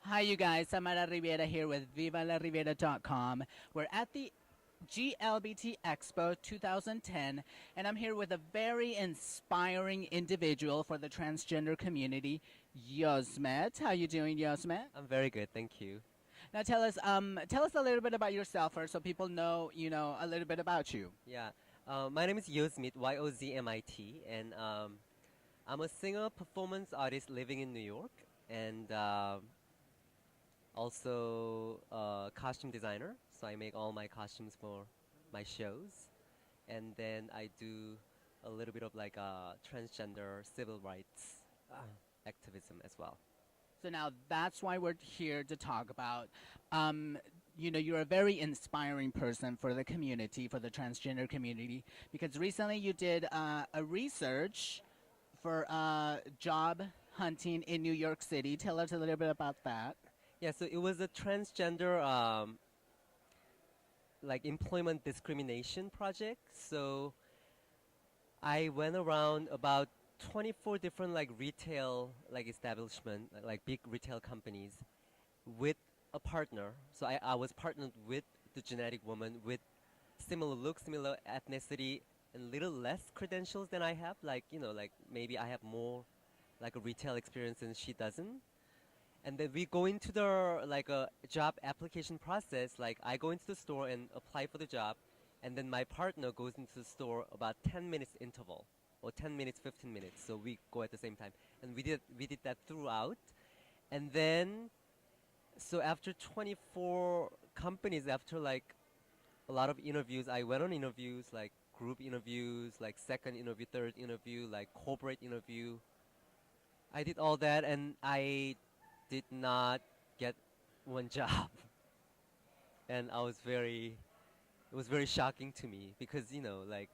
Hi, you guys. Samara Riviera here with VivaLaRiviera.com. We're at the GLBT Expo 2010, and I'm here with a very inspiring individual for the transgender community, Yozmit. How you doing, Yozmit? I'm very good, thank you. Now tell us a little bit about yourself first, so people know, a little bit about you. Yeah, my name is Yozmit, Yozmit, and I'm a singer, performance artist living in New York, and also a costume designer. So I make all my costumes for my shows, and then I do a little bit of like transgender civil rights activism as well. So now that's why we're here to talk about. Um, you're a very inspiring person for the community, for the transgender community, because recently you did a research for job hunting in New York City. Tell us a little bit about that. Yeah, so it was a transgender like employment discrimination project. So I went around about 24 different like retail like establishment, like big retail companies with a partner. So I was partnered with the genetic woman with similar look, similar ethnicity, and little less credentials than I have. Like, like maybe I have more like a retail experience and she doesn't. And then we go into the like a job application process. Like I go into the store and apply for the job, and then my partner goes into the store about 10 minutes interval, or 10 minutes, 15 minutes. So we go at the same time, and we did that throughout. And then so after 24 companies, after like a lot of interviews, I went on interviews like group interviews, like second interview, third interview, like corporate interview. I did all that, and I did not get one job. And it was very shocking to me because, like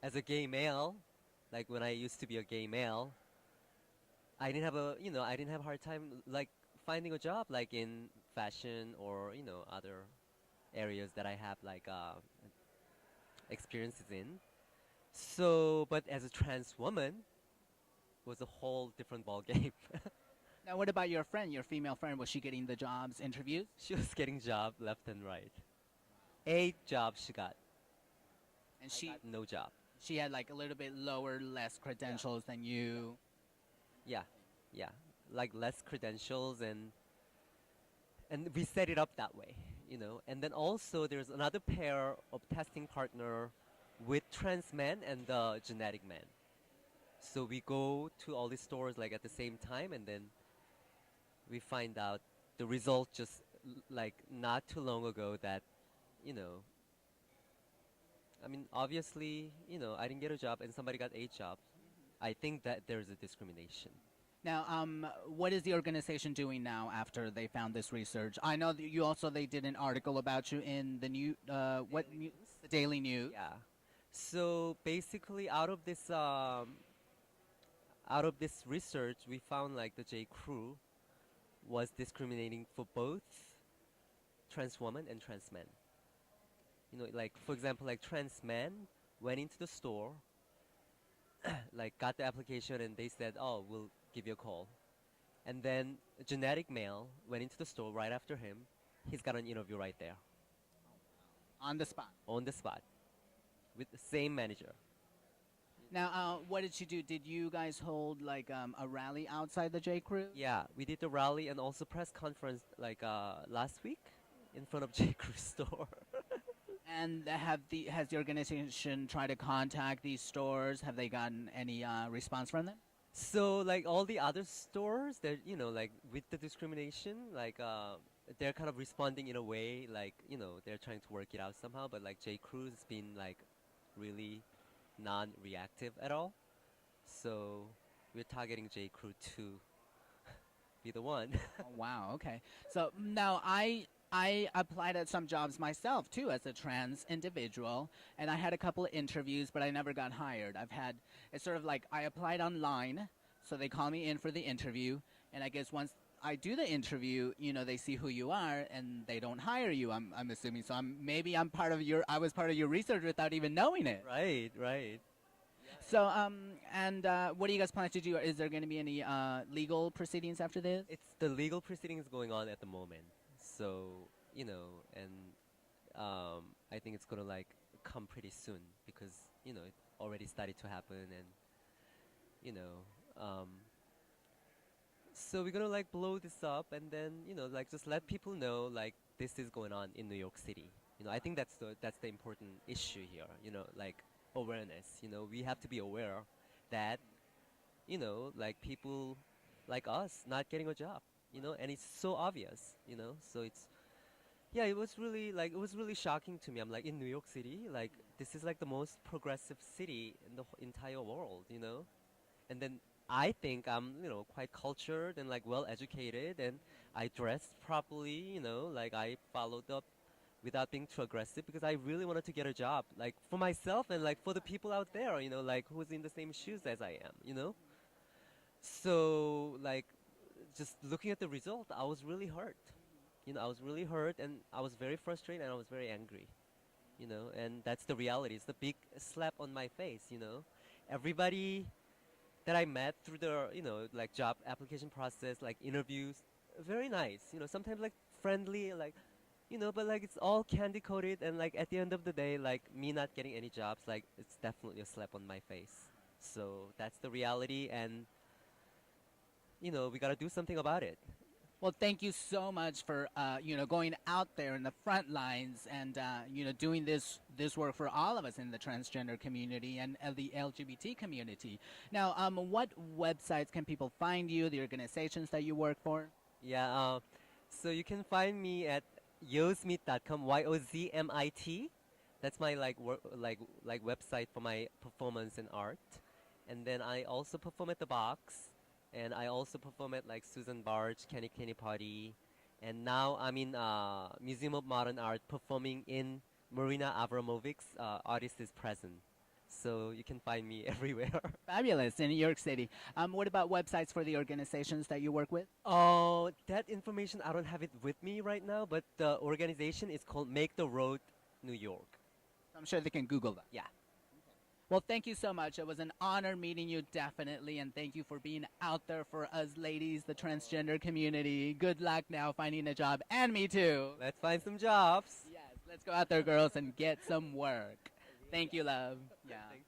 as a gay male, like when I used to be a gay male, I didn't have a hard time like finding a job like in fashion or, other areas that I have like experiences in. So, but as a trans woman, it was a whole different ball game. Now, what about your friend, your female friend? Was she getting the jobs, interviews? She was getting job left and right. 8 jobs she got. And I she got no job. she had like a little bit lower, less Yeah, credentials than you. yeah, yeah. Like less credentials and we set it up that way. And then also there's another pair of testing partner with trans men and the genetic man. So we go to all these stores like at the same time, and then we find out the result just like not too long ago that, you know, I mean, obviously, I didn't get a job and somebody got 8 jobs. I think that there's a discrimination. Now, what is the organization doing now after they found this research? I know that they did an article about you in the Daily News? the Daily News. Yeah. So basically, out of this research, we found like the J. Crew was discriminating for both trans women and trans men. Like for example, like trans men went into the store, like got the application, and they said, "Oh, we'll give you a call." And then a genetic male went into the store right after him. He's got an interview right there On the spot. on the spot with the same manager. Now, what did you do? Did you guys hold like a rally outside the J. Crew? Yeah, we did the rally and also press conference like last week in front of J. Crew store. And has the organization tried to contact these stores? Have they gotten any response from them? So like all the other stores, they're like with the discrimination, like they're kind of responding in a way like they're trying to work it out somehow. But like J. Crew's has been like really non-reactive at all. So we're targeting J. Crew to be the one. Oh, wow. Okay. So now I applied at some jobs myself too as a trans individual, and I had a couple of interviews, but I never got hired. It's sort of like I applied online, so they call me in for the interview, and I guess once I do the interview, they see who you are, and they don't hire you. I'm assuming. So maybe I was part of your research without even knowing it. Right, right. So, and what do you guys plan to do? Is there going to be any legal proceedings after this? It's the legal proceedings going on at the moment. So, and I think it's gonna like come pretty soon because, it already started to happen and, you know, um, so we're gonna like blow this up and then, like just let people know like this is going on in New York City. I think that's the important issue here, like awareness. We have to be aware that, like people like us not getting a job, and it's so obvious, so it's yeah, it was really shocking to me. I'm like in New York City, like this is like the most progressive city in the entire world, and then I think I'm, quite cultured and like well educated and I dressed properly, like I followed up without being too aggressive because I really wanted to get a job, like for myself and like for the people out there, like who's in the same shoes as I am, So like just looking at the result, I was really hurt. I was really hurt and I was very frustrated and I was very angry, and that's the reality. It's the big slap on my face, Everybody that I met through the, like job application process, like interviews, very nice, sometimes like friendly, like, but like it's all candy coated and like at the end of the day, like me not getting any jobs, like it's definitely a slap on my face. So that's the reality and, we gotta do something about it. Well, thank you so much for going out there in the front lines and doing this work for all of us in the transgender community and the LGBT community. Now, what websites can people find you? The organizations that you work for? Yeah, so you can find me at yozmit.com, Yozmit. That's my like work, like website for my performance and art. And then I also perform at the Box, and I also perform at like Susan Barge, Kenny Kenny Party, and now I'm in Museum of Modern Art performing in Marina Abramovic's Artist is Present. So you can find me everywhere. Fabulous in New York City. What about websites for the organizations that you work with? Oh, that information, I don't have it with me right now, but the organization is called Make the Road New York. I'm sure they can Google that. Yeah. Well, thank you so much. It was an honor meeting you, definitely, and thank you for being out there for us ladies, the transgender community. Good luck now finding a job, and me too. Let's find some jobs. Yes, let's go out there, girls, and get some work. Thank you, love. Yeah. Thank